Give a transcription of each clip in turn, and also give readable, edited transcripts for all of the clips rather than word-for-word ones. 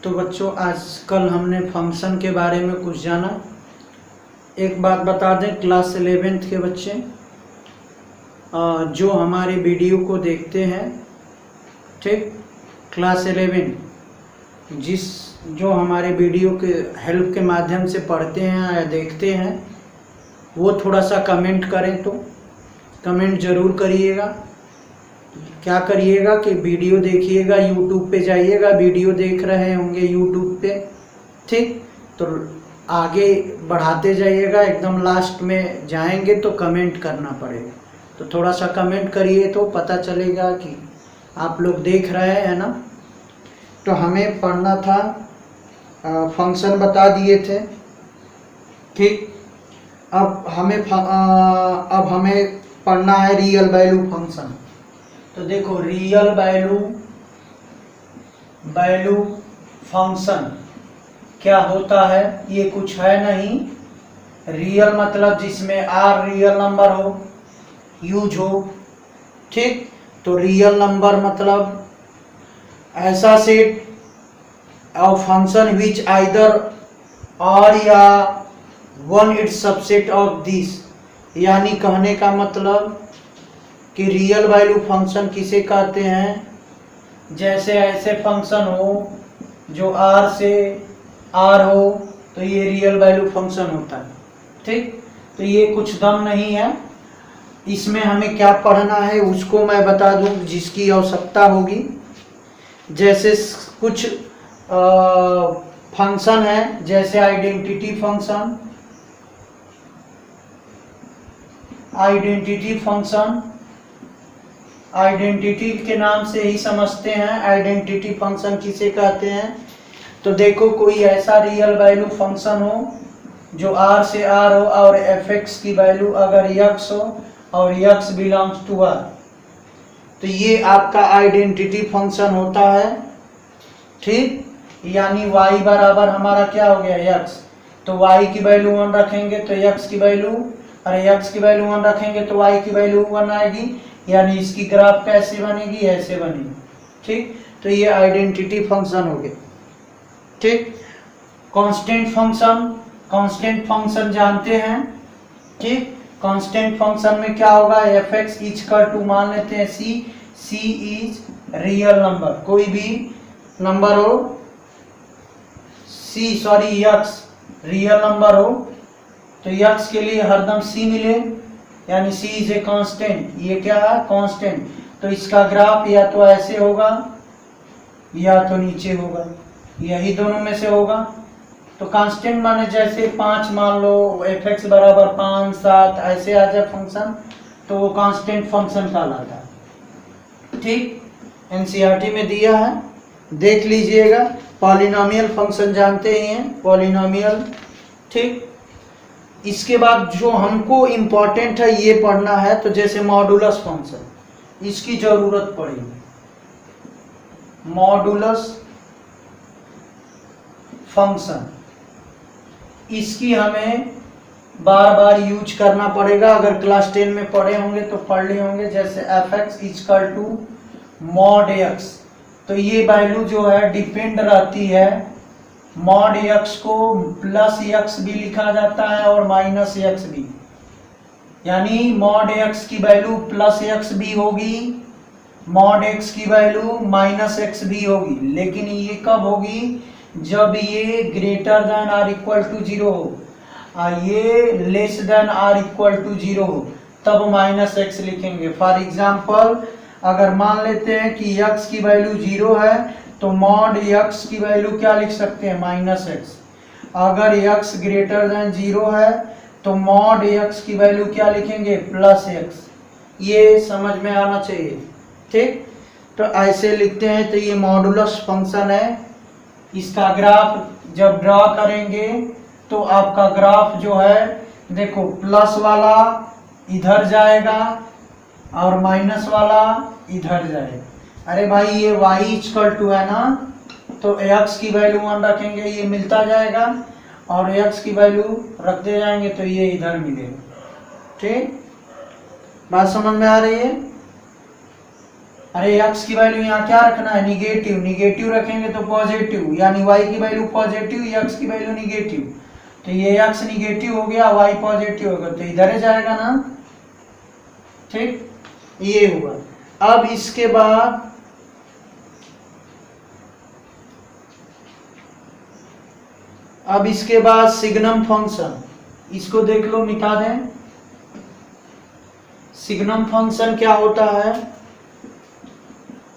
तो बच्चों आजकल हमने फंक्शन के बारे में कुछ जाना। एक बात बता दें, क्लास 11th के बच्चे जो हमारे वीडियो को देखते हैं, ठीक, क्लास 11 जो हमारे वीडियो के हेल्प के माध्यम से पढ़ते हैं या देखते हैं, वो थोड़ा सा कमेंट करें। तो कमेंट ज़रूर करिएगा। क्या करिएगा कि वीडियो देखिएगा, यूट्यूब पे जाइएगा, वीडियो देख रहे होंगे यूट्यूब पे, ठीक, तो आगे बढ़ाते जाइएगा। एकदम लास्ट में जाएंगे तो कमेंट करना पड़ेगा, तो थोड़ा सा कमेंट करिए तो पता चलेगा कि आप लोग देख रहे हैं ना। तो हमें पढ़ना था, फंक्शन बता दिए थे, ठीक। अब हमें पढ़ना है रियल वैल्यू फंक्शन। तो देखो, रियल वैल्यू फंक्शन क्या होता है, ये कुछ है नहीं। रियल मतलब जिसमें आर रियल नंबर हो, यूज हो, ठीक। तो रियल नंबर मतलब ऐसा set of function which either और या one it's subset of this. यानी कहने का मतलब कि रियल वैल्यू फंक्शन किसे कहते हैं, जैसे ऐसे फंक्शन हो जो आर से आर हो, तो ये रियल वैल्यू फंक्शन होता है, ठीक। तो ये कुछ दम नहीं है। इसमें हमें क्या पढ़ना है उसको मैं बता दूं, जिसकी आवश्यकता होगी। जैसे कुछ फंक्शन है, जैसे आइडेंटिटी फंक्शन। आइडेंटिटी के नाम से ही समझते हैं आइडेंटिटी फंक्शन किसे कहते हैं। तो देखो, कोई ऐसा रियल वैल्यू फंक्शन हो जो आर से आर हो और एफ एक्स की वैल्यू अगर यक्स हो और यक्स बिलोंग्स टू आर, तो ये आपका आइडेंटिटी फंक्शन होता है, ठीक। यानी y बराबर हमारा क्या हो गया, यक्स। तो y की वैल्यू 1 रखेंगे तो x की वैल्यू, और x की वैल्यू 1 रखेंगे तो y की वैल्यू 1 आएगी। यानी इसकी ग्राफ कैसे बनेगी, ऐसे बनेगी, ठीक। तो ये आइडेंटिटी फंक्शन हो गया, ठीक। कांस्टेंट फंक्शन जानते हैं, ठीक। कांस्टेंट फंक्शन में क्या होगा, एफ एक्स इक्वल टू मान लेते हैं सी इज रियल नंबर। कोई भी नंबर हो, यक्स रियल नंबर हो, तो यक्स के लिए हरदम सी मिले, यानी सी इज ए कांस्टेंट। ये क्या है, कांस्टेंट। तो इसका ग्राफ या तो ऐसे होगा या तो नीचे होगा, यही दोनों में से होगा। तो कांस्टेंट माने जैसे 5 मान लो, एफ एक्स बराबर 5, 7 ऐसे आ जाए फंक्शन, तो वो कांस्टेंट फंक्शन कहलाता है, ठीक। एनसीईआरटी में दिया है, देख लीजिएगा। पॉलिनोमियल फंक्शन जानते ही हैं, पॉलिनोमियल, ठीक। इसके बाद जो हमको इम्पोर्टेंट है ये पढ़ना है, तो जैसे मॉडुलस फंक्शन, इसकी जरूरत पड़ेगी। मॉडुलस फंक्शन, इसकी हमें बार बार यूज करना पड़ेगा। अगर क्लास 10 में पढ़े होंगे तो पढ़ लिए होंगे। जैसे F X equal to mod X, तो ये वैल्यू जो है डिपेंड रहती है। मॉड एक्स को प्लस एक्स भी लिखा जाता है और माइनस एक्स भी, यानी मॉड एक्स की वैल्यू प्लस एक्स भी होगी, मॉड एक्स की वैल्यू माइनस एक्स भी होगी। लेकिन ये कब होगी, जब ये greater than or equal to 0 हो और ये less than or equal to 0 हो, तब माइनस एक्स लिखेंगे। फॉर एग्जाम्पल, अगर मान लेते हैं कि x की वैल्यू 0 है, तो मॉड x की वैल्यू क्या लिख सकते हैं, माइनस एक्स। अगर x ग्रेटर देन 0 है तो मॉड x की वैल्यू क्या लिखेंगे, प्लस एक्स। ये समझ में आना चाहिए, ठीक। तो ऐसे लिखते हैं। तो ये मॉडुलस फंक्शन है। इसका ग्राफ जब ड्रॉ करेंगे तो आपका ग्राफ जो है, देखो, प्लस वाला इधर जाएगा और माइनस वाला इधर जाएगा। अरे भाई, ये y इक्वल टू है ना, तो x की वैल्यू 1 रखेंगे, ये मिलता जाएगा, और x की वैल्यू रखते जाएंगे तो ये इधर मिलेगा, ठीक। बात समझ में आ रही है? अरे x की वैल्यू यहाँ क्या रखना है, निगेटिव, निगेटिव रखेंगे तो पॉजिटिव, यानी y की वैल्यू पॉजिटिव, x की वैल्यू निगेटिव, तो ये x निगेटिव हो गया, y पॉजिटिव होगा, तो इधर ही जाएगा ना, ठीक, ये होगा। अब इसके बाद सिग्नम फंक्शन, इसको देख लो, मिटा दें। सिग्नम फंक्शन क्या होता है,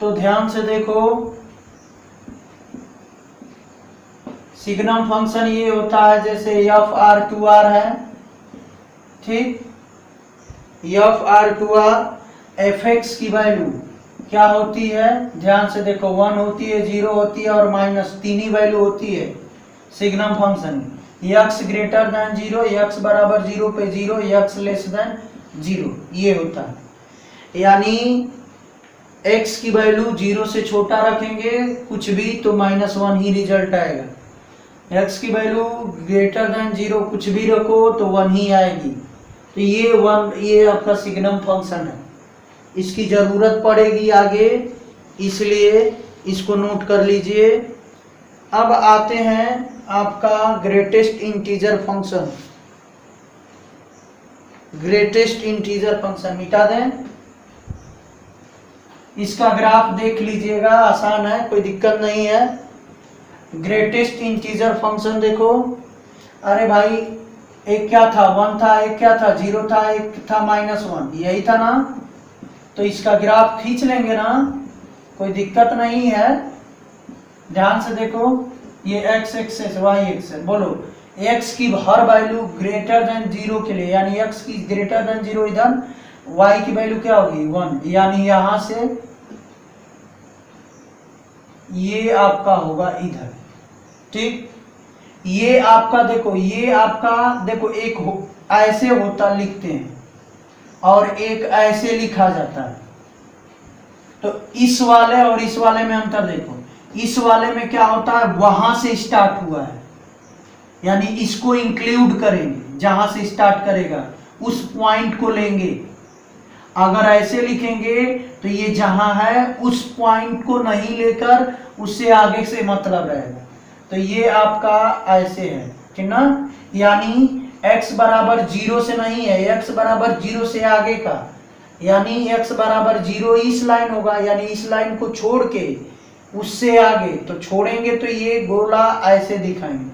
तो ध्यान से देखो, सिग्नम फंक्शन ये होता है जैसे एफ आर टू आर है, ठीक, F R to R, F X की वैल्यू क्या होती है, ध्यान से देखो, 1 होती है, 0 होती है और माइनस, तीन ही वैल्यू होती है signum function. x greater than 0, x बराबर 0 पे 0, x लेस देन 0, ये होता है, यानी x की वैल्यू 0 से छोटा रखेंगे कुछ भी तो -1 ही रिजल्ट आएगा, x की वैल्यू ग्रेटर देन 0 कुछ भी रखो तो 1 ही आएगी, तो ये आपका सिग्नम फंक्शन है, इसकी जरूरत पड़ेगी आगे, इसलिए इसको नोट कर लीजिए। अब आते हैं आपका greatest integer function, greatest integer function मिटा दें, इसका ग्राफ देख लीजिएगा, आसान है, कोई दिक्कत नहीं है। ग्रेटेस्ट इंटीजर फंक्शन देखो, अरे भाई एक क्या था, 1 था, एक क्या था, 0 था, एक था -1, यही था ना, तो इसका ग्राफ खींच लेंगे ना, कोई दिक्कत नहीं है। ध्यान से देखो, ये x एक्सेस y एक्सेस, बोलो x की हर वैल्यू ग्रेटर देन 0 के लिए, यानी x की ग्रेटर देन 0 इधर, y की वैल्यू क्या होगी 1, यानी यहां से ये आपका होगा इधर, ठीक, ये आपका देखो, ये आपका देखो, एक ऐसे होता लिखते हैं और एक ऐसे लिखा जाता है, तो इस वाले और इस वाले में अंतर देखो, इस वाले में क्या होता है, वहां से स्टार्ट हुआ है, यानी इसको इंक्लूड करेंगे, जहां से स्टार्ट करेगा उस पॉइंट को लेंगे, अगर ऐसे लिखेंगे तो ये जहां है उस पॉइंट को नहीं लेकर उससे आगे से मतलब रहेगा, तो ये आपका ऐसे है, ठीक ना, यानी x बराबर 0 से नहीं है, x बराबर 0 से आगे का, यानी x बराबर 0 इस लाइन होगा, यानी इस लाइन को छोड़ के उससे आगे, तो छोड़ेंगे तो ये गोला ऐसे दिखाएंगे,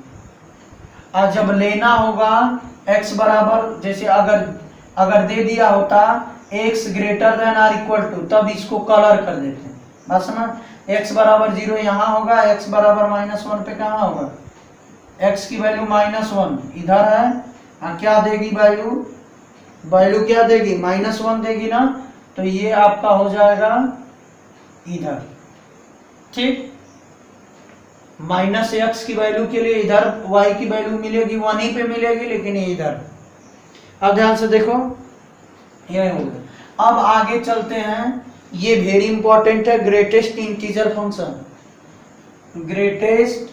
और जब लेना होगा x बराबर, जैसे अगर दे दिया होता x greater than or equal to, तब इसको कलर कर देते हैं, बस ना, x बराबर 0 यहाँ होगा, x बराबर -1 पे कहाँ होगा, x की वैल्यू -1 इधर है, क्या देगी वैल्यू क्या देगी, -1 देगी ना, तो ये आपका हो जाएगा इधर, ठीक, -x की वैल्यू के लिए इधर y की वैल्यू मिलेगी 1 ही पे मिलेगी, लेकिन ये इधर। अब ध्यान से देखो, ये हो गया। अब आगे चलते हैं, ये वेरी इंपॉर्टेंट है, greatest integer function, greatest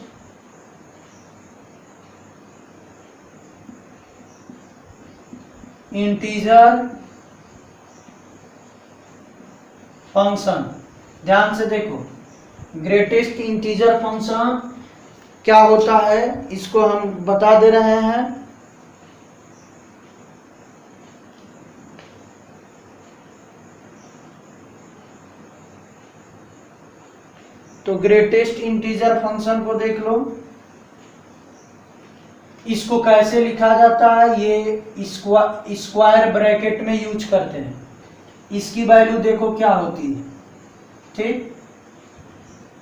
integer function, ध्यान से देखो, ग्रेटेस्ट इंटीजर फंक्शन क्या होता है, इसको हम बता दे रहे हैं। तो ग्रेटेस्ट इंटीजर फंक्शन को देख लो, इसको कैसे लिखा जाता है, ये स्क्वायर ब्रैकेट में यूज करते हैं, इसकी वैल्यू देखो क्या होती है, ठीक,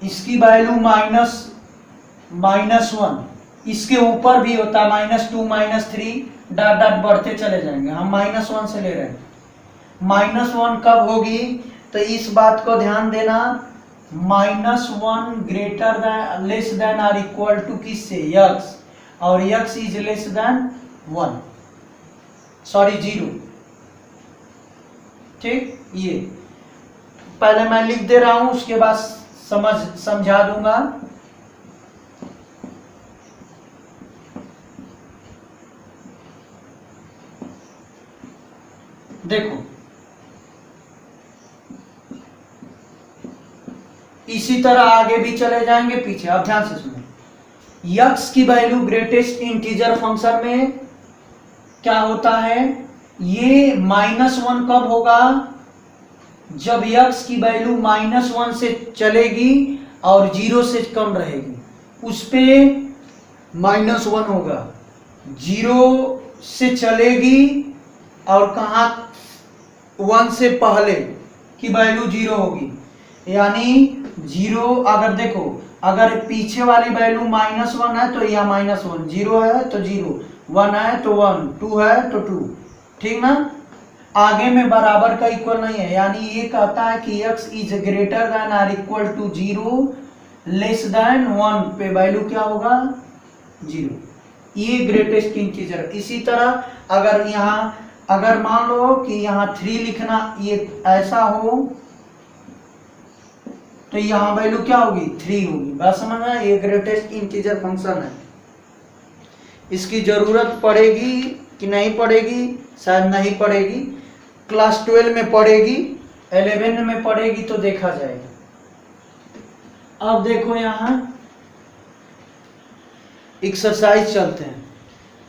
इसकी वैल्यू -1, इसके ऊपर भी होता है -2 -3 डॉट डॉट बढ़ते चले जाएंगे, हम -1 से ले रहे हैं, -1 कब होगी, तो इस बात को ध्यान देना, -1 greater than less than or equal to किससे, x, और x is less than 1, sorry 0, ठीक, ये पहले मैं लिख दे रहा हूं, उसके बाद समझा दूंगा। देखो इसी तरह आगे भी चले जाएंगे पीछे। अब ध्यान से सुनो, यक्स की वैल्यू ग्रेटेस्ट इंटीजर फंक्शन में क्या होता है, ये -1 कब होगा, जब यक्स की वैल्यू -1 से चलेगी और 0 से कम रहेगी, उस पे -1 होगा। 0 से चलेगी और कहाँ 1 से पहले की वैल्यू 0 होगी, यानी 0 अगर देखो, अगर पीछे वाली वैल्यू -1 है तो यह -1, 0 है तो 0, 1 है तो 1, 2 है तो 2, ठीक ना। आगे में बराबर का इक्वल नहीं है, यानी ये कहता है कि x इज ग्रेटर देन और इक्वल टू 0 लेस देन 1 पे वैल्यू क्या होगा 0, ये ग्रेटेस्ट इंटीजर। इसी तरह अगर यहाँ अगर मान लो कि यहाँ 3 लिखना ये ऐसा हो तो यहाँ वैल्यू क्या होगी 3 होगी। बात समझ में, ये ग्रेटेस्ट इंटीजर फंक्शन है। इसकी जरूरत पड़ेगी कि नहीं पड़ेगी, शायद नहीं पड़ेगी, क्लास 12 में पड़ेगी, 11 में पड़ेगी तो देखा जाएगा। अब देखो यहाँ एक्सरसाइज चलते हैं।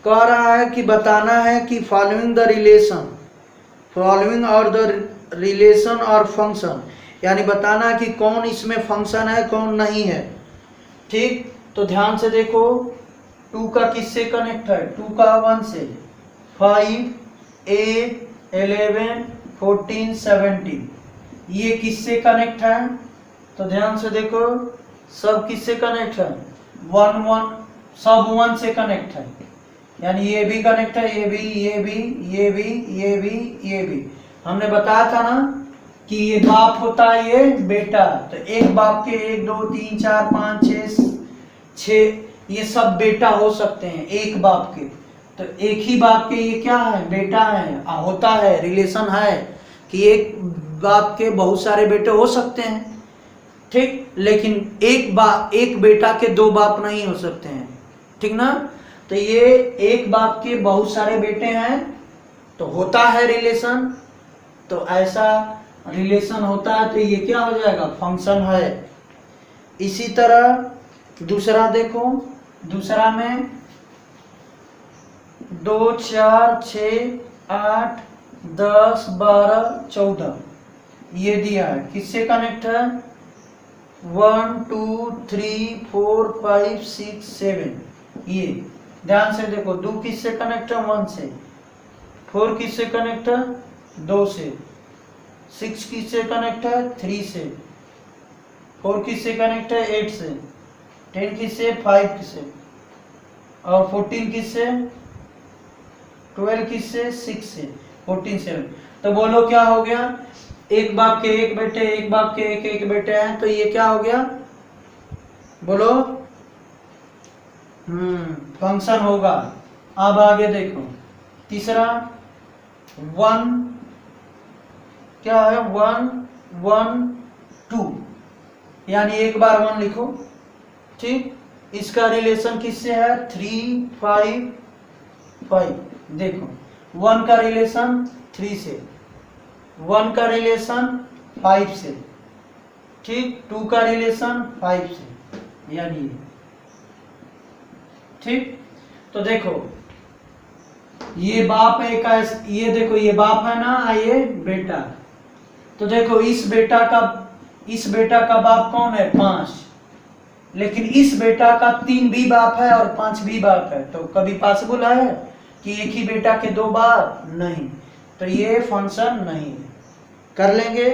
कह रहा है कि बताना है कि फॉलोइंग और द रिलेशन और फंक्शन, यानी बताना कि कौन इसमें फंक्शन है कौन नहीं है। ठीक, तो ध्यान से देखो, 2 का किससे कनेक्ट है, 2 का 1 से, 5, 8, 11, 14, 17 ये किससे कनेक्ट है, तो ध्यान से देखो सब किससे कनेक्ट है, 1 1 सब 1 से कनेक्ट है, यानी ये भी कनेक्ट है, ये भी, ये भी, ये भी, ये भी, ये भी। हमने बताया था ना कि ये बाप होता है ये बेटा, तो एक बाप के 1 2 3 4 5 6 ये सब बेटा हो सकते हैं एक बाप के। तो एक ही बाप के ये क्या है बेटा है, होता है रिलेशन है कि एक बाप के बहुत सारे बेटे हो सकते हैं, ठीक, लेकिन एक बेटा के 2 बाप नहीं हो सकते हैं, ठीक ना। तो ये एक बाप के बहुत सारे बेटे हैं तो होता है रिलेशन, तो ऐसा रिलेशन होता है तो ये क्या हो जाएगा फंक्शन है। इसी तरह दूसरा देखो, दूसरा में 2 4 6 8 10 12 14 ये दिया है, किससे कनेक्ट है 1 2 3 4 5 6 7 ये ध्यान से देखो। 2 किससे कनेक्ट है 1 से, 4 किससे कनेक्ट है 2 से, 6 किससे कनेक्ट है 3 से, 4 किससे कनेक्ट है 8 से, 10 किससे 5 से, और 14 किससे 12 किससे 6 से, 14 7। तो बोलो क्या हो गया, एक बाप के एक बेटे, एक बाप के एक बेटे हैं, तो ये क्या हो गया बोलो फंक्शन होगा। अब आगे देखो तीसरा 1 क्या है 1 1 2 यानी एक बार 1 लिखो, ठीक। इसका रिलेशन किससे है 3 5 5। देखो 1 का रिलेशन 3 से, 1 का रिलेशन 5 से, ठीक, 2 का रिलेशन 5 से, यानी ठीक। तो देखो ये बाप है का, ये देखो ये बाप है ना, ये बेटा। तो देखो इस बेटा का बाप कौन है 5, लेकिन इस बेटा का 3 भी बाप है और 5 भी बाप है, तो कभी पॉसिबल है कि एक ही बेटा के 2 बाप, नहीं, तो ये फंक्शन नहीं है। कर लेंगे,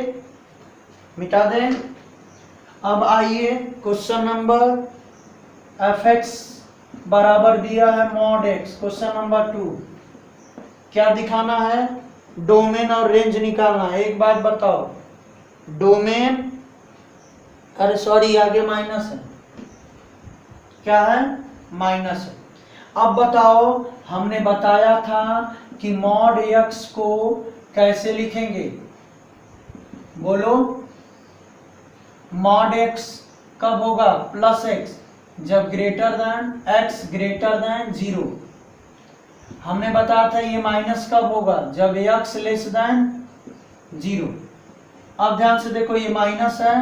मिटा दें। अब आइए क्वेश्चन नंबर fx बराबर दिया है mod x। क्वेश्चन नंबर 2 क्या दिखाना है, डोमेन और रेंज निकालना है। एक बात बताओ, डोमेन, अरे सॉरी आगे माइनस है, क्या है माइनस है। अब बताओ, हमने बताया था कि mod x को कैसे लिखेंगे, बोलो mod x कब होगा प्लस x, जब greater than x greater than 0। हमने बताया था ये माइनस कब होगा, जब x लेस देन 0। अब ध्यान से देखो ये माइनस है,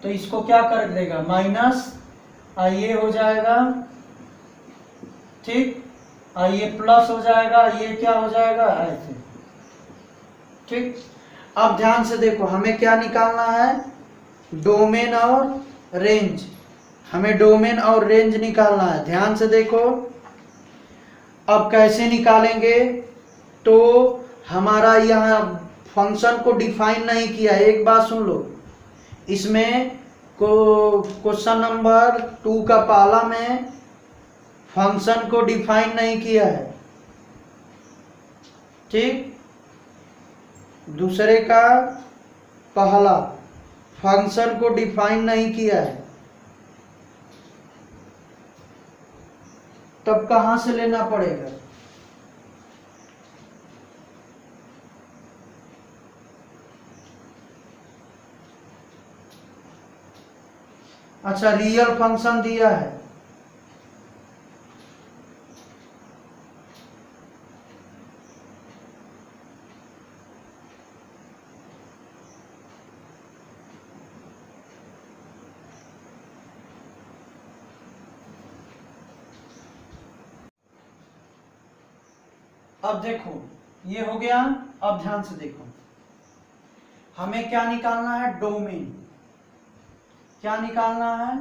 तो इसको क्या कर देगा माइनस, ये हो जाएगा, ठीक, ये प्लस हो जाएगा, ये क्या हो जाएगा ऐसे, ठीक। अब ध्यान से देखो, हमें क्या निकालना है, डोमेन और रेंज, हमें डोमेन और रेंज निकालना है। ध्यान से देखो, अब कैसे निकालेंगे, तो हमारा यहाँ फंक्शन को डिफाइन नहीं किया है। एक बात सुन लो, इसमें को क्वेश्चन नंबर 2 का पहला में फंक्शन को डिफाइन नहीं किया है, ठीक। दूसरे का पहला फंक्शन को डिफाइन नहीं किया है, तब कहां से लेना पड़ेगा, अच्छा रियल फंक्शन दिया है, अब देखो ये हो गया। अब ध्यान से देखो, हमें क्या निकालना है, डोमेन, क्या निकालना है,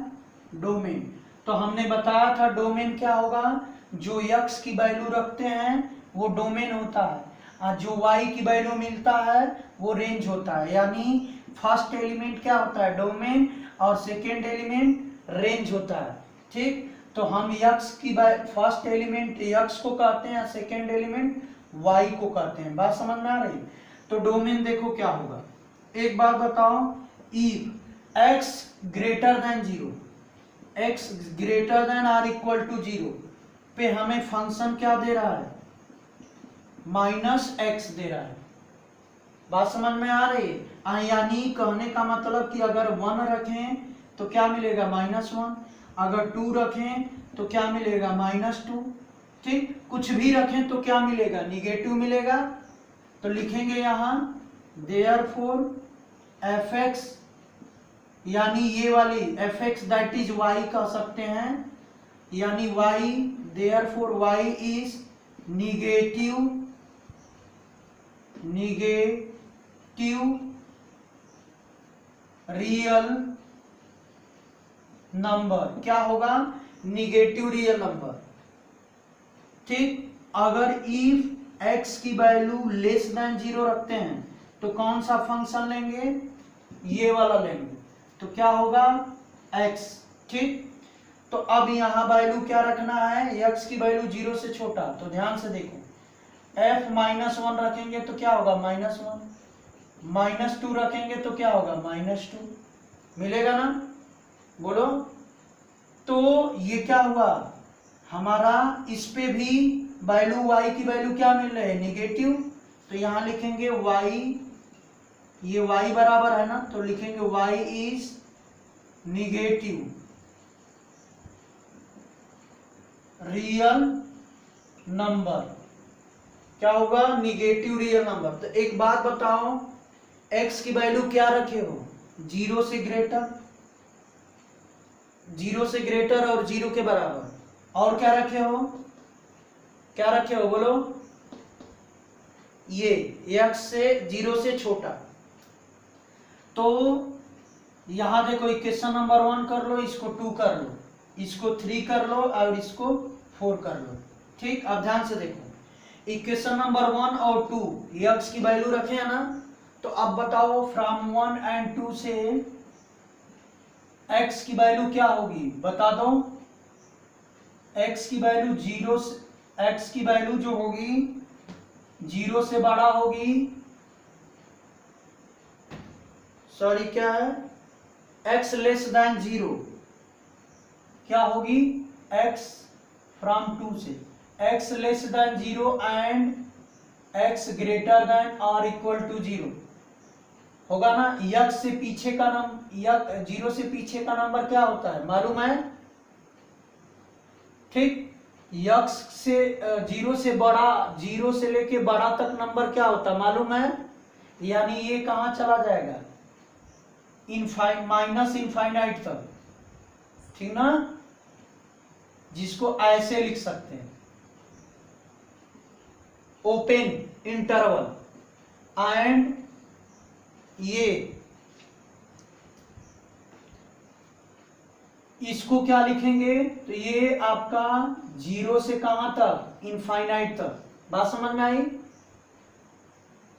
डोमेन। तो हमने बताया था डोमेन क्या होगा, जो x की वैल्यू रखते हैं वो डोमेन होता है, और जो y की वैल्यू मिलता है वो रेंज होता है। यानी फर्स्ट एलिमेंट क्या होता है, डोमेन, और सेकेंड एलिमेंट रेंज होता है, ठीक। तो हम x की फर्स्ट एलिमेंट x को कहते हैं, सेकेंड एलिमेंट y को कहते हैं। बात समझ में आ रही। तो डोमेन देखो क्या होगा, एक बात बताओ, if x greater than 0, x greater than or equal to 0 पे हमें फंक्शन क्या दे रहा है, -x दे रहा है। बात समझ में आ रही है। यानी कहने का मतलब कि अगर 1 रखें तो क्या मिलेगा, -1, अगर 2 रखें तो क्या मिलेगा, -2, ठीक। कुछ भी रखें तो क्या मिलेगा, निगेटिव मिलेगा। तो लिखेंगे यहां देयरफॉर fx, यानी ये वाली fx दैट इज y कह सकते हैं, यानी y, therefore y is negative real number. क्या होगा, निगेटिव रियल नंबर, ठीक। अगर इफ x की वैल्यू लेस देन 0 रखते हैं तो कौन सा फंक्शन लेंगे, ये वाला लेंगे, तो क्या होगा x, ठीक। तो अब यहां वैल्यू क्या रखना है, x की वैल्यू 0 से छोटा। तो ध्यान से देखो, f -1 रखेंगे तो क्या होगा, -1, -2 रखेंगे तो क्या होगा, -2, मिलेगा ना, बोलो। तो ये क्या हुआ हमारा, इस पे भी वैल्यू y की वैल्यू क्या मिल रही है, निगेटिव। तो यहां लिखेंगे y, ये y बराबर है ना, तो लिखेंगे y is negative real number. क्या होगा, निगेटिव रियल नंबर। तो एक बात बताओ, x की वैल्यू क्या रखे हो, 0 से ग्रेटर, 0 से ग्रेटर और 0 के बराबर, और क्या रखे हो, क्या रखे हो बोलो, ये x से 0 से छोटा। तो यहां देखो, इक्वेशन नंबर 1 कर लो, इसको 2 कर लो, इसको 3 कर लो और इसको 4 कर लो, ठीक। अब ध्यान से देखो, इक्वेशन नंबर 1 और 2 x की वैल्यू रखे हैं ना, तो अब बताओ फ्रॉम 1 एंड 2 से x की वैल्यू क्या होगी, बता दो। x की वैल्यू 0 से, x की वैल्यू जो होगी 0 से बड़ा होगी, सॉरी क्या है, x लेस देन 0 क्या होगी, x फ्रॉम 2 से, x less than 0 and x greater then और इक्वल टू 0 होगा ना। x से पीछे का नंबर, 0 से पीछे का नंबर क्या होता है मालूम है, ठीक। x से 0 से बड़ा, 0 से लेके बड़ा तक नंबर क्या होता है मालूम है, यानी ये कहां चला जाएगा, माइनस इनफाइनाइट तक, ठीक ना, जिसको ऐसे लिख सकते हैं, ओपन इंटरवल, एंड ये इसको क्या लिखेंगे, तो ये आपका 0 से कहां तक, इनफाइनाइट तक। बात समझ में आई?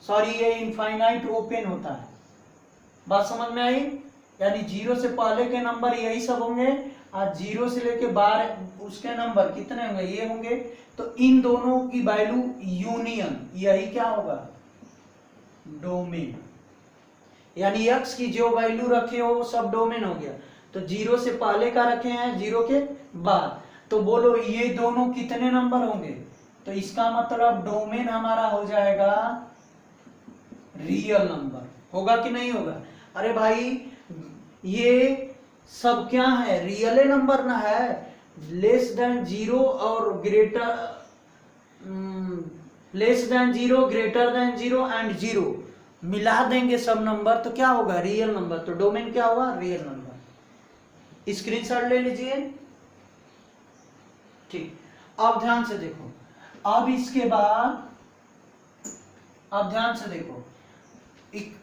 सॉरी, ये इनफाइनाइट ओपन होता है। बात समझ में आई? यानी 0 से पहले के नंबर यही सब होंगे, और 0 से लेके 12 उसके नंबर कितने होंगे, ये होंगे। तो इन दोनों की वैल्यू यूनियन, यही क्या होगा, डोमेन। यानी x की जो वैल्यू रखे हो वो सब डोमेन हो गया। तो 0 से पहले का रखे हैं, 0 के बाद, तो बोलो ये दोनों कितने नंबर होंगे, तो इसका मतलब डोमेन हमारा हो जाएगा रियल नंबर। होगा कि नहीं होगा? अरे भाई ये सब क्या है, रियल नंबर ना है। लेस देन 0 और greater, less than 0, greater than 0 and 0 मिला देंगे सब नंबर, तो क्या होगा, रियल नंबर। तो डोमेन क्या होगा, रियल नंबर। स्क्रीनशॉट ले लीजिए। ठीक, अब ध्यान से देखो, अब इसके बाद अब ध्यान से देखो,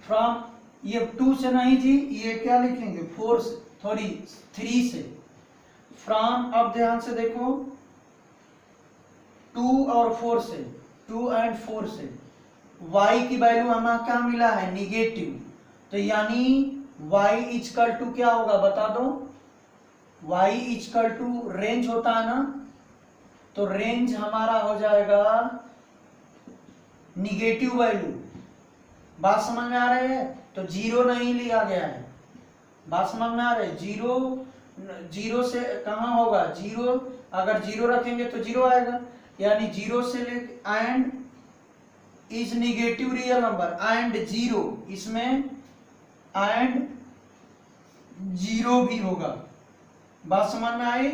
फ्रॉम, ये 2 से नहीं जी, ये क्या लिखेंगे, 4 से, सॉरी 3 से, फ्रॉम, अब ध्यान से देखो, 2 और 4 से, 2 एंड 4 से y की वैल्यू हमें क्या मिला है, निगेटिव। तो यानी y इक्वल टू क्या होगा, बता दो, y इक्वल टू रेंज होता है ना, तो रेंज हमारा हो जाएगा निगेटिव वैल्यू। बात समझ में आ रही है? तो 0 नहीं लिया गया है। बात समझ में आ रही है? 0 से कहां होगा, 0, अगर 0 रखेंगे तो 0 आएगा, यानी 0 से लेके and is negative real number, and 0, इसमें एंड 0 भी होगा। बात समझ में आई?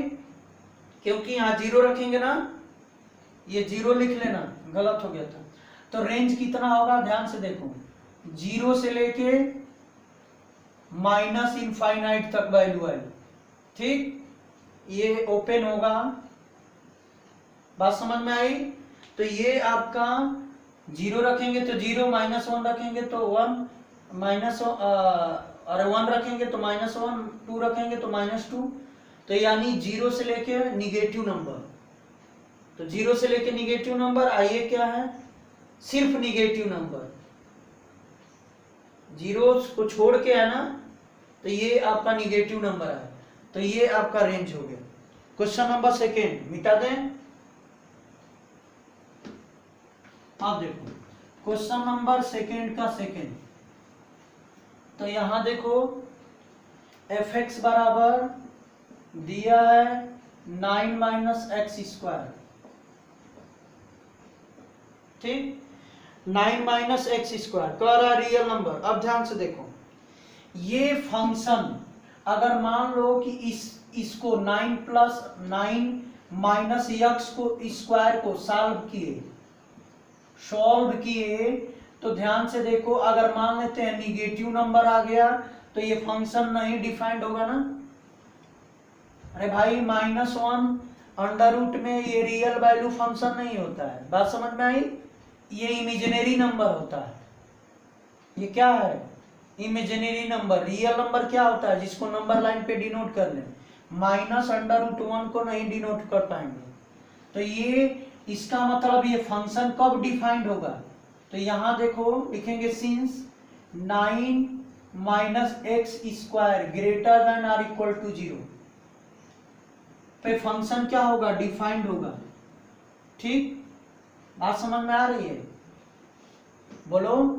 क्योंकि यहां 0 रखेंगे ना, ये 0 लिख लेना, गलत हो गया था। तो रेंज कितना होगा, ध्यान से देखो, 0 से लेके माइनस इनफाइनाइट तक वैल्यू है, ठीक, ये ओपन होगा। बात समझ में आई? तो ये आपका 0 रखेंगे तो 0, -1 रखेंगे तो 1, और 1 रखेंगे तो -1, 2 रखेंगे तो -2। तो यानी 0 से लेके निगेटिव नंबर, तो 0 से लेके निगेटिव नंबर, आइए क्या है, सिर्फ निगेटिव नंबर, 0 को छोड़ के है ना, तो ये आपका निगेटिव नंबर है। तो ये आपका रेंज हो गया। क्वेश्चन नंबर सेकेंड मिटा दें। अब देखो क्वेश्चन नंबर सेकेंड का सेकेंड, तो यहां देखो f(x) बराबर दिया है 9 - x², ठीक, 9 - x² कह रहा रियल नंबर। अब ध्यान से देखो, ये फंक्शन अगर मान लो कि इसको 9 + 9 - x² को सॉल्व किए, तो ध्यान से देखो, अगर मान लेते हैं निगेटिव नंबर आ गया तो ये फंक्शन नहीं डिफाइंड होगा ना। अरे भाई -1 अंडर रूट में ये रियल वैल्यू फंक्शन नहीं होता है। बात समझ में आई? ये इमेजिनरी नंबर होता है। ये क्या है, इमेजिनरी नंबर। रियल नंबर क्या होता है, जिसको नंबर लाइन पे डिनोट कर लें, -√1 को नहीं डिनोट कर पाएंगे। तो ये इसका मतलब ये फंक्शन कब डिफाइंड होगा, तो यहां देखो लिखेंगे since 9 - x² greater than or equal to 0, पे फंक्शन क्या होगा, डिफाइंड होगा। ठीक, बात समझ में आ रही है? बोलो,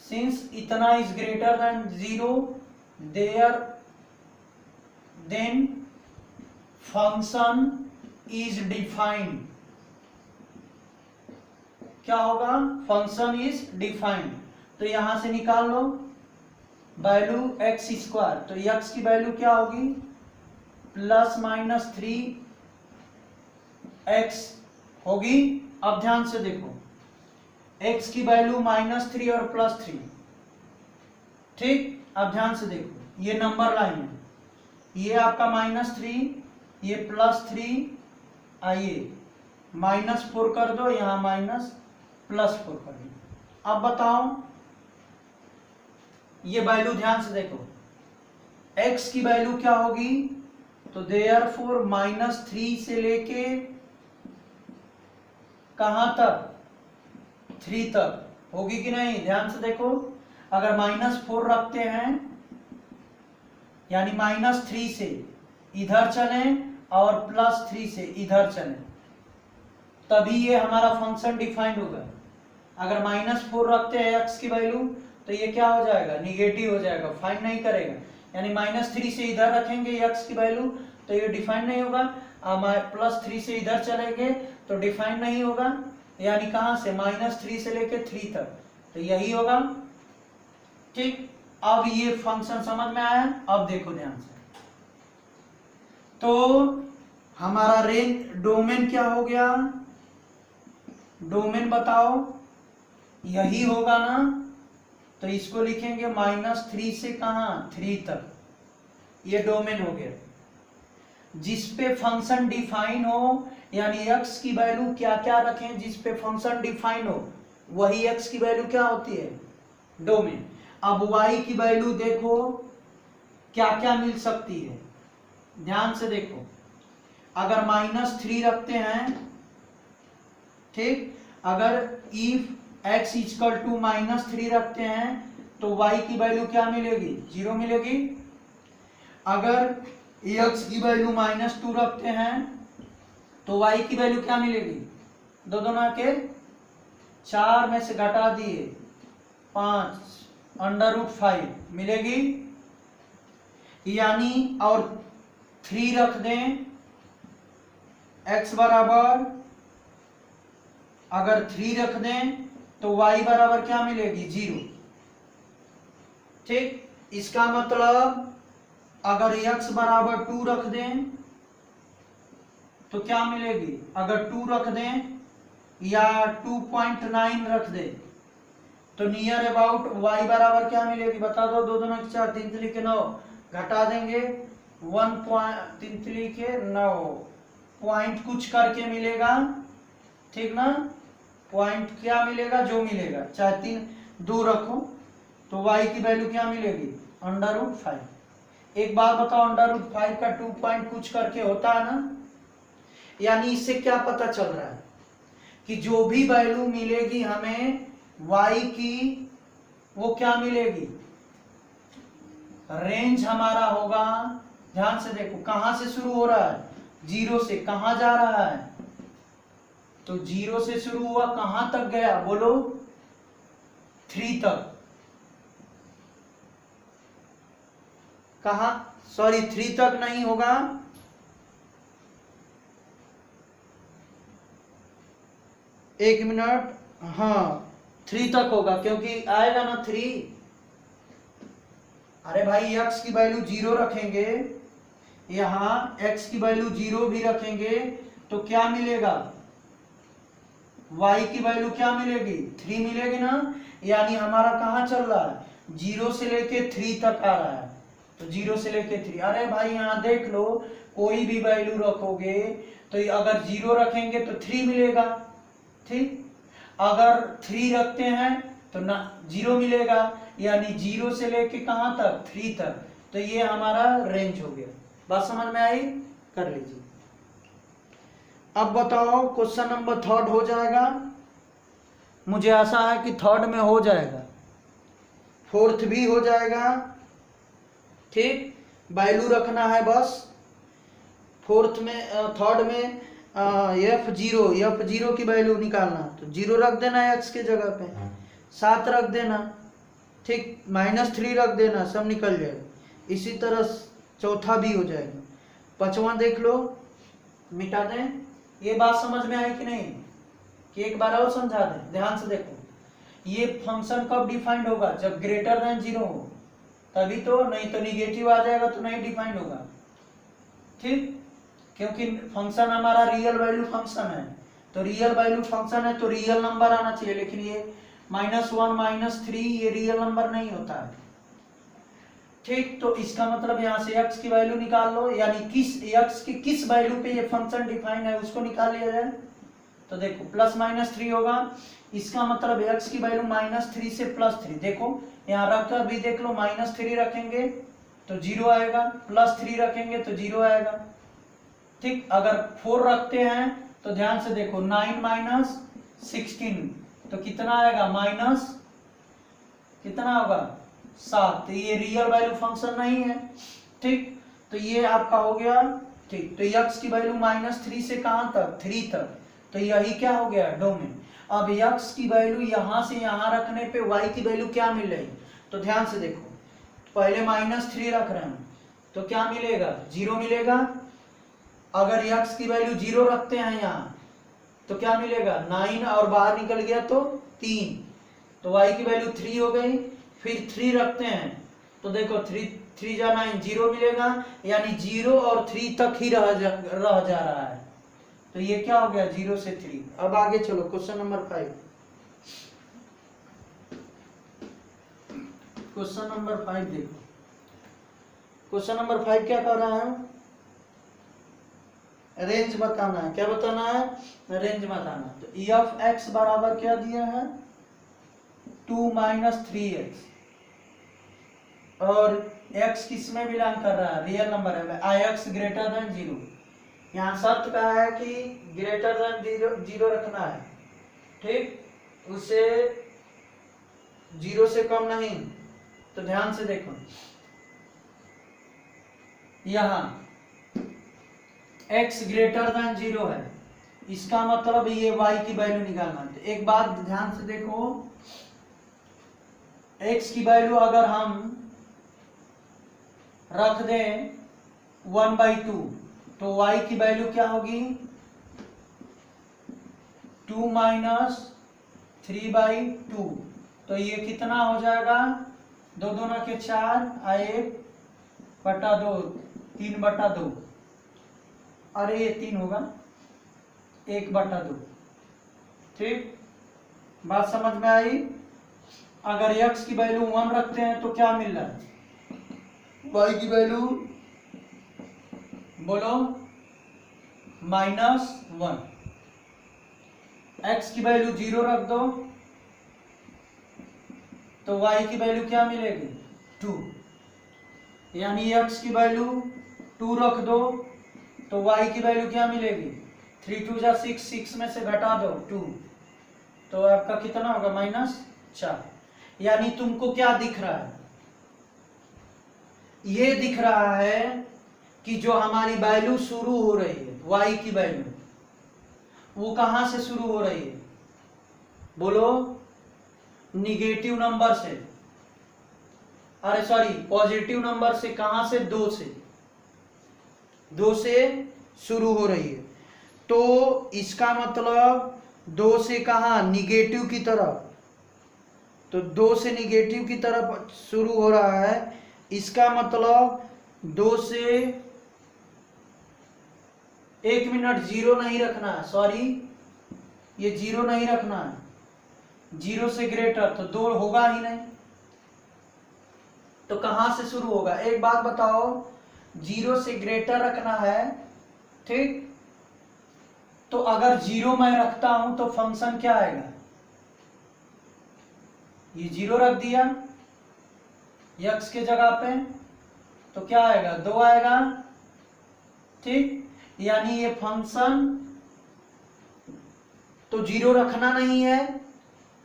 सिंस इतना is greater than 0 there, then function is defined. क्या होगा, फंक्शन इज डिफाइंड। तो यहां से निकाल लो वैल्यू x², तो x की वैल्यू क्या होगी, +-3x होगी। अब ध्यान से देखो, x की वैल्यू -3 और +3, ठीक, अब ध्यान से देखो, ये नंबर लाइन है, ये आपका -3, ये +3, आइए -4 कर दो, यहाँ +4 कर दो। अब बताओ ये वैल्यू ध्यान से देखो, x की वैल्यू क्या होगी, तो देयरफॉर -3 से लेके कहां तक, 3 तक होगी कि नहीं, ध्यान से देखो। अगर -4 रखते हैं यानी -3 से इधर चलें और +3 से इधर चलें, तभी ये हमारा फंक्शन डिफाइंड होगा। अगर -4 रखते हैं x की वैल्यू तो ये क्या हो जाएगा, निगेटिव हो जाएगा, फाइंड नहीं करेगा। यानी -3 से इधर रखेंगे x की वैल्यू तो ये डिफाइंड नहीं होगा, +3 से इधर चलेंगे तो डिफाइंड नहीं होगा। यानी कहां से, -3 से लेके 3 तक, तो यही होगा। ठीक, अब ये फंक्शन समझ में आया। अब देखो ध्यान से, तो हमारा रेंज डोमेन क्या हो गया, डोमेन बताओ, यही होगा ना, तो इसको लिखेंगे -3 से कहां, 3 तक, ये डोमेन हो गया। जिस पे फंक्शन डिफाइन हो, यानी x की वैल्यू क्या क्या रखें जिस पे फंक्शन डिफाइन हो, वही x की वैल्यू क्या होती है, डोमेन। अब y की वैल्यू देखो क्या क्या मिल सकती है, ध्यान से देखो। अगर -3 रखते हैं, ठीक, अगर इफ x इक्वल टू -3 रखते हैं तो y की वैल्यू क्या मिलेगी, 0 मिलेगी। अगर x की वैल्यू -2 रखते हैं तो y की वैल्यू क्या मिलेगी, दो दोना के 4 में से घटा दिए 5, √5 मिलेगी। यानी और 3 रख दें, x बराबर, अगर 3 रख दें तो y बराबर क्या मिलेगी, 0। ठीक, इसका मतलब अगर x बराबर 2 रख दें तो क्या मिलेगी, अगर 2 रख दें या 2.9 रख दें तो नियर अबाउट y बराबर क्या मिलेगी, बता दो, 2 दूना 4, 3 3 के 9, घटा देंगे 1.3 3 के 9, पॉइंट कुछ करके मिलेगा, ठीक ना, पॉइंट क्या मिलेगा, जो मिलेगा, चाहे 3 2 रखो तो y की वैल्यू क्या मिलेगी, √5। एक बात बताओ, √5 का 2 पॉइंट कुछ करके होता है ना। यानी इससे क्या पता चल रहा है कि जो भी वैल्यू मिलेगी हमें y की, वो क्या मिलेगी, रेंज हमारा होगा। ध्यान से देखो, कहां से शुरू हो रहा है, 0 से, कहां जा रहा है, तो 0 से शुरू हुआ, कहां तक गया, बोलो, 3 तक। कहा, सॉरी 3 तक नहीं होगा, एक मिनट, हाँ 3 तक होगा, क्योंकि आएगा ना 3। अरे भाई x की वैल्यू 0 रखेंगे, यहां x की वैल्यू 0 भी रखेंगे तो क्या मिलेगा, y की वैल्यू क्या मिलेगी, 3 मिलेगी ना। यानी हमारा कहां चल रहा है, 0 से लेके 3 तक आ रहा है, तो 0 से लेके 3। अरे भाई यहां देख लो, कोई भी वैल्यू रखोगे तो अगर 0 रखेंगे तो 3 मिलेगा, ठीक, अगर 3 रखते हैं तो ना 0 मिलेगा, यानी 0 से लेके कहां तक, 3 तक, तो ये हमारा रेंज हो गया। बात समझ में आई, कर लीजिए। अब बताओ क्वेश्चन नंबर 3 हो जाएगा, मुझे आशा है कि 3 में हो जाएगा, 4th भी हो जाएगा, ठीक, वैल्यू रखना है बस। 4th में, 3rd में f0 की वैल्यू निकालना, तो 0 रख देना है x के जगह पे, 7 रख देना, ठीक, -3 रख देना, सब निकल जाएगा। इसी तरह 4था भी हो जाएगा। 5वां देख लो, मिटा दें। ये बात समझ में आई कि नहीं, कि एक बार और समझा दें, ध्यान से देखो। ये फंक्शन कब डिफाइंड होगा, जब ग्रेटर देन 0 हो, तभी तो, नहीं तो निगेटिव आ जाएगा तो नहीं डिफाइंड होगा, ठीक, क्योंकि फंक्शन हमारा रियल वैल्यू फंक्शन है, तो रियल वैल्यू फंक्शन है तो रियल नंबर आना चाहिए, लेकिन ये -1 -3 ये रियल नंबर नहीं होता है, ठीक, तो इसका मतलब यहाँ से x की वैल्यू निकाल लो, यानी x की किस वैल्यू पे ये फंक्शन डिफाइन है उसको निकाल लिया जाए। तो देखो +-3 होगा, इसका मतलब x की वैल्यू -3 से +3, देखो यहाँ रख कर भी देख लो, -3 रखेंगे तो 0 आएगा, +3 रखेंगे तो 0 आएगा। ठीक, अगर 4 रखते हैं तो ध्यान से देखो, 9 - 16 तो कितना आएगा, माइनस कितना होगा 7, तो ये रियल वैल्यू फंक्शन नहीं है। ठीक, तो ये आपका हो गया। ठीक, तो x की वैल्यू -3 से कहां तक, 3 तक, तो यही क्या हो गया, डोमेन। अब x की वैल्यू यहां से यहां रखने पे y की वैल्यू क्या मिल रही, तो ध्यान से देखो, पहले -3 रख रहे हैं तो क्या मिलेगा, 0 मिलेगा। अगर x की वैल्यू 0 रखते हैं यहाँ तो क्या मिलेगा, 9 और बाहर निकल गया तो 3, तो y की वैल्यू 3 हो गई। फिर 3 रखते हैं तो देखो 3 जा 9, 0 मिलेगा, यानी 0 और 3 तक ही रह जा रहा है, तो ये क्या हो गया, 0 से 3। अब आगे चलो, क्वेश्चन नंबर 5। क्वेश्चन नंबर 5 देखो, क्वेश्चन नंबर 5 क्या कर रहा है, रेंज बताना है। क्या बताना है, रेंज बताना। तो e ऑफ x बराबर क्या दिया है, 2 - 3x, और x किस में बिलोंग कर रहा है, रियल नंबर है, ix ग्रेटर देन 0। यहाँ शर्त का है कि ग्रेटर देन 0 रखना है। ठीक, उसे 0 से कम नहीं। तो ध्यान से देखो, यहाँ x ग्रेटर देन 0 है, इसका मतलब ये y की वैल्यू निकालना है। एक बात ध्यान से देखो, x की वैल्यू अगर हम रख दें 1/2 तो y की वैल्यू क्या होगी, 2 - 3/2, तो ये कितना हो जाएगा, 2 दूना के 4, 1/2, 3/2, अरे ये 3 होगा, 1/2। ठीक, बात समझ में आई। अगर x की वैल्यू 1 रखते हैं तो क्या मिल रहा है, y की वैल्यू बोलो -1, x की वैल्यू 0 रख दो तो y की वैल्यू क्या मिलेगी, 2, यानी x की वैल्यू 2 रख दो तो y की वैल्यू क्या मिलेगी, 3 2 जा 6, 6 में से घटा दो 2, तो आपका कितना होगा, -4। यानी तुमको क्या दिख रहा है, ये दिख रहा है कि जो हमारी वैल्यू शुरू हो रही है, y की वैल्यू, वो कहां से शुरू हो रही है, बोलो, निगेटिव नंबर से, अरे सॉरी पॉजिटिव नंबर से। कहां से, 2 से, 2 से शुरू हो रही है। तो इसका मतलब 2 से कहा, निगेटिव की तरफ, तो 2 से निगेटिव की तरफ शुरू हो रहा है। इसका मतलब 2 से 1 मिनट 0 नहीं रखना है, सॉरी ये 0 नहीं रखना है, 0 से ग्रेटर तो 2 होगा ही नहीं, तो कहां से शुरू होगा, एक बात बताओ, 0 से ग्रेटर रखना है। ठीक, तो अगर 0 मैं रखता हूं तो फंक्शन क्या आएगा, ये 0 रख दिया x के जगह पे तो क्या आएगा, 2 आएगा। ठीक, यानी ये फंक्शन तो 0 रखना नहीं है,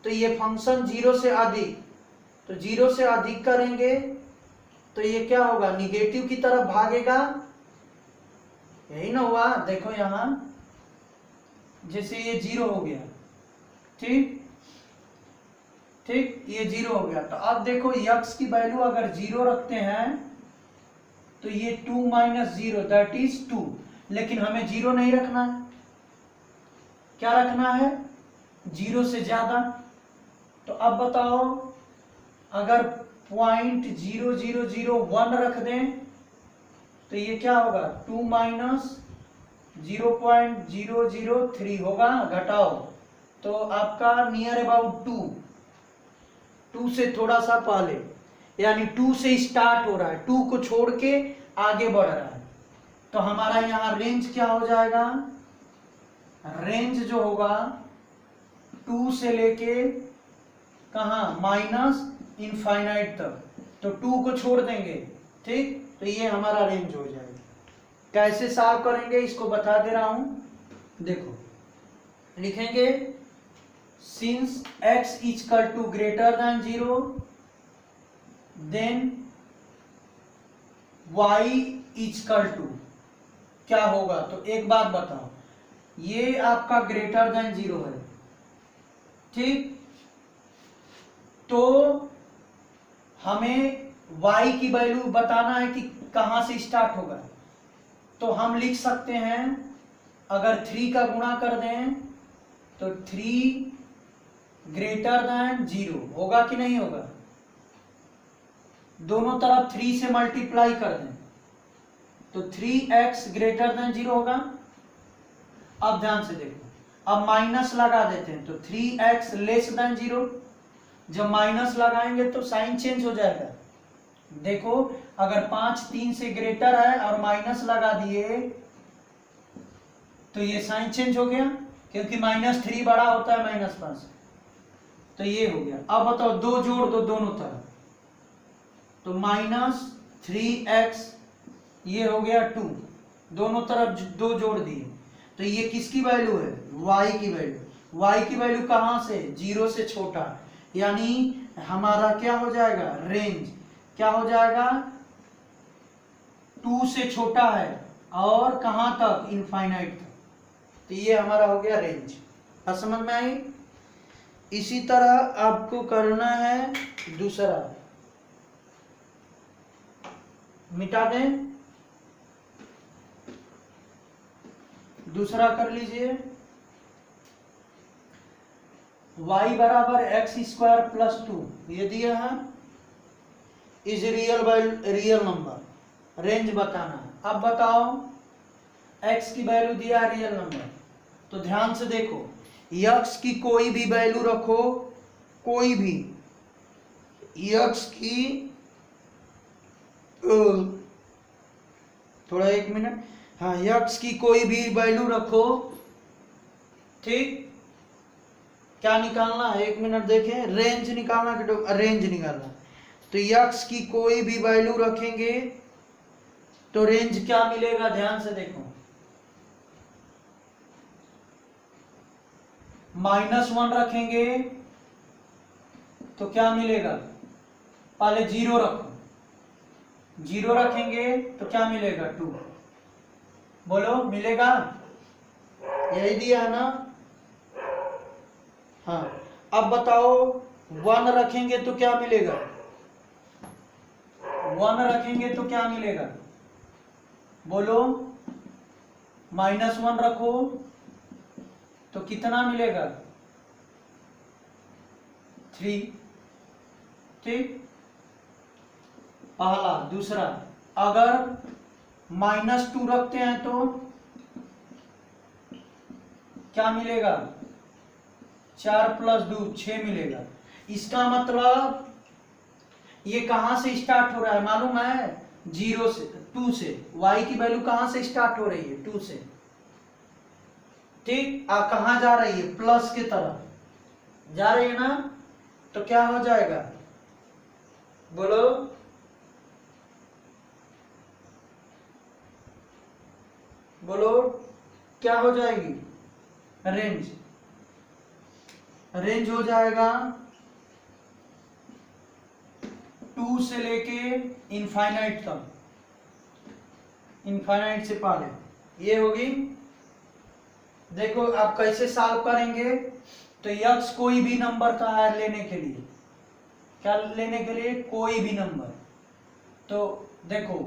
तो ये फंक्शन 0 से अधिक, तो 0 से अधिक करेंगे तो ये क्या होगा, निगेटिव की तरफ भागेगा, यही ना हुआ। देखो यहां जैसे ये 0 हो गया, ठीक ठीक, ये 0 हो गया, तो अब देखो x की वैल्यू अगर 0 रखते हैं तो ये 2 - 0 दैट इज 2, लेकिन हमें 0 नहीं रखना है, क्या रखना है, 0 से ज्यादा। तो अब बताओ, अगर 0.0001 रख दें तो ये क्या होगा, 2 - 0.003 होगा, घटाओ तो आपका नियर अबाउट 2 से थोड़ा सा पहले, यानी 2 से स्टार्ट हो रहा है, 2 को छोड़ के आगे बढ़ रहा है, तो हमारा यहाँ रेंज क्या हो जाएगा, रेंज जो होगा 2 से लेके कहाँ माइनस इनफाइनाइट तक, तो 2 को छोड़ देंगे, ठीक, तो ये हमारा रेंज हो जाएगा। कैसे सॉल्व करेंगे इसको बता दे रहा हूं, देखो लिखेंगे since x equal to greater than 0 then y equal to क्या होगा। तो एक बात बताओ, ये आपका ग्रेटर देन 0 है, ठीक, तो हमें y की वैल्यू बताना है कि कहां से स्टार्ट होगा। तो हम लिख सकते हैं, अगर 3 का गुणा कर दें तो 3 ग्रेटर देन 0 होगा कि नहीं होगा, दोनों तरफ 3 से मल्टीप्लाई कर दें तो 3x ग्रेटर देन 0 होगा। अब ध्यान से देखो, अब माइनस लगा देते हैं तो 3x लेस देन 0, जब माइनस लगाएंगे तो साइन चेंज हो जाएगा। देखो अगर 5 3 से ग्रेटर है और माइनस लगा दिए तो ये साइन चेंज हो गया, क्योंकि -3 बड़ा होता है -5, तो ये हो गया। अब बताओ 2 जोड़ दो दोनों तरफ, तो -3x ये हो गया 2, दोनों तरफ 2 जोड़ दिए, तो ये किसकी वैल्यू है, y की वैल्यू। y की वैल्यू कहां से, 0 से छोटा, यानी हमारा क्या हो जाएगा, रेंज क्या हो जाएगा, 2 से छोटा है और कहां तक, इनफाइनाइट तक, तो ये हमारा हो गया रेंज। अब समझ में आई। इसी तरह आपको करना है दूसरा, मिटा दें, दूसरा कर लीजिए, y बराबर एक्स स्क्वायर प्लस 2 ये दिया है, इज रियल नंबर, रेंज बताना है। अब बताओ x की वैल्यू दिया है रियल नंबर, तो ध्यान से देखो, x की कोई भी वैल्यू रखो, कोई भी x की थोड़ा 1 मिनट, हाँ, x की कोई भी वैल्यू रखो, ठीक, क्या निकालना है, 1 मिनट देखें, रेंज निकालना कि रेंज निकालना। तो x की कोई भी वैल्यू रखेंगे तो रेंज क्या मिलेगा, ध्यान से देखो, -1 रखेंगे तो क्या मिलेगा, पहले 0 रखो, 0 रखेंगे तो क्या मिलेगा, 2, बोलो मिलेगा, यही दिया है ना। हाँ, अब बताओ 1 रखेंगे तो क्या मिलेगा, 1 रखेंगे तो क्या मिलेगा, बोलो, -1 रखो तो कितना मिलेगा, 3, ठीक, पहला। दूसरा, अगर -2 रखते हैं तो क्या मिलेगा, 4 + 2 6 मिलेगा। इसका मतलब ये कहां से स्टार्ट हो रहा है मालूम है, 0 से, 2 से, y की वैल्यू कहां से स्टार्ट हो रही है, 2 से, ठीक, कहां जा रही है, प्लस की तरफ जा रही है ना, तो क्या हो जाएगा, बोलो, बोलो क्या हो जाएगी, रेंज, रेंज हो जाएगा 2 से लेके इनफाइनाइट तक, इनफाइनाइट से पहले ये होगी। देखो आप कैसे सॉल्व करेंगे, तो x कोई भी नंबर का है लेने के लिए, क्या लेने के लिए, कोई भी नंबर, तो देखो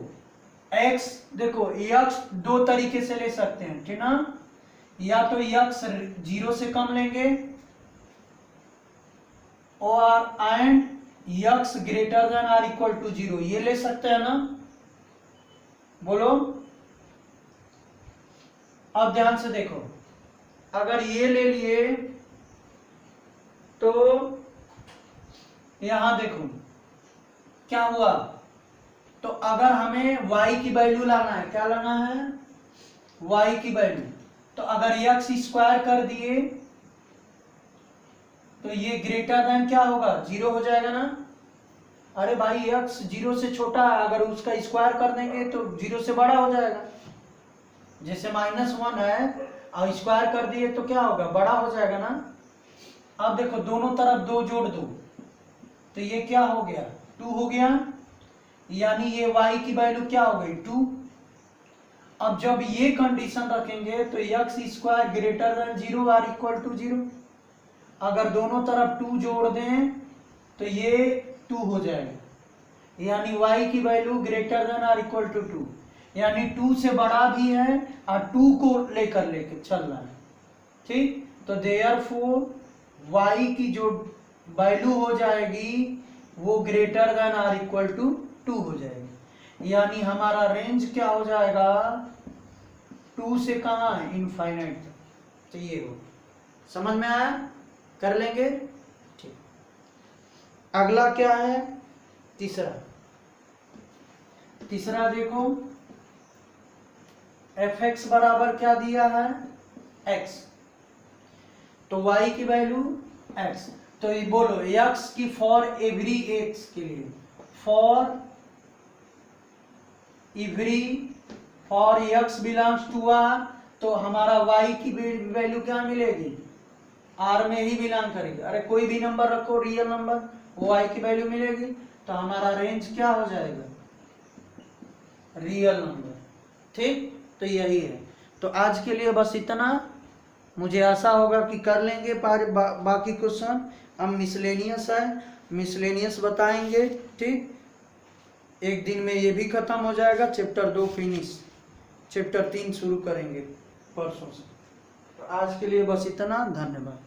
x, देखो x 2 तरीके से ले सकते हैं, ठीक ना, या तो x 0 से कम लेंगे और and x greater than or equal to 0 ये ले सकते हैं ना, बोलो। अब ध्यान से देखो, अगर ये ले लिए तो यहां देखो क्या हुआ, तो अगर हमें y की वैल्यू लाना है, क्या लाना है, y की वैल्यू, तो अगर x स्क्वायर कर दिए तो ये ग्रेटर देन क्या होगा, 0 हो जाएगा ना। अरे भाई x 0 से छोटा है, अगर उसका स्क्वायर कर देंगे तो 0 से बड़ा हो जाएगा। जैसे -1 है और स्क्वायर कर दिए तो क्या होगा, बड़ा हो जाएगा ना। अब देखो दोनों तरफ 2 जोड़ दो तो ये क्या हो गया, 2 हो गया, यानी ये y की वैल्यू क्या हो गई, 2। अब जब ये कंडीशन रखेंगे तो x square greater than 0 or equal to 0। अगर दोनों तरफ 2 जोड़ दें तो ये 2 हो जाएगा, यानी y की value greater than or equal to 2, यानी 2 से बड़ा भी है और 2 को लेकर चल रहा है, ठीक। तो देयरफॉर y की जो वैल्यू हो जाएगी वो greater than or equal to 2 हो जाएगी, यानी हमारा रेंज क्या हो जाएगा, 2 से कहाँ है, इनफाइनाइट तक। तो ये हो, समझ में आया, कर लेंगे, ठीक। अगला क्या है, तीसरा देखो, fx बराबर क्या दिया है, x, तो y की वैल्यू x, तो ये बोलो x की फॉर एवरी x के लिए, for x belongs to r, तो हमारा y की वैल्यू क्या मिलेगी, r में ही बिलोंग करेगी। अरे कोई भी नंबर रखो, रियल नंबर, वो y की वैल्यू मिलेगी, तो हमारा रेंज क्या हो जाएगा, रियल नंबर, ठीक। तो यही है, तो आज के लिए बस इतना। मुझे आशा होगा कि कर लेंगे बाकी क्वेश्चन। हम मिसलेनियस है, मिसलेनियस बताएंगे, ठीक। एक दिन में ये भी खत्म हो जाएगा, चैप्टर 2 फिनिश, चैप्टर 3 शुरू करेंगे परसों से। तो आज के लिए बस इतना, धन्यवाद।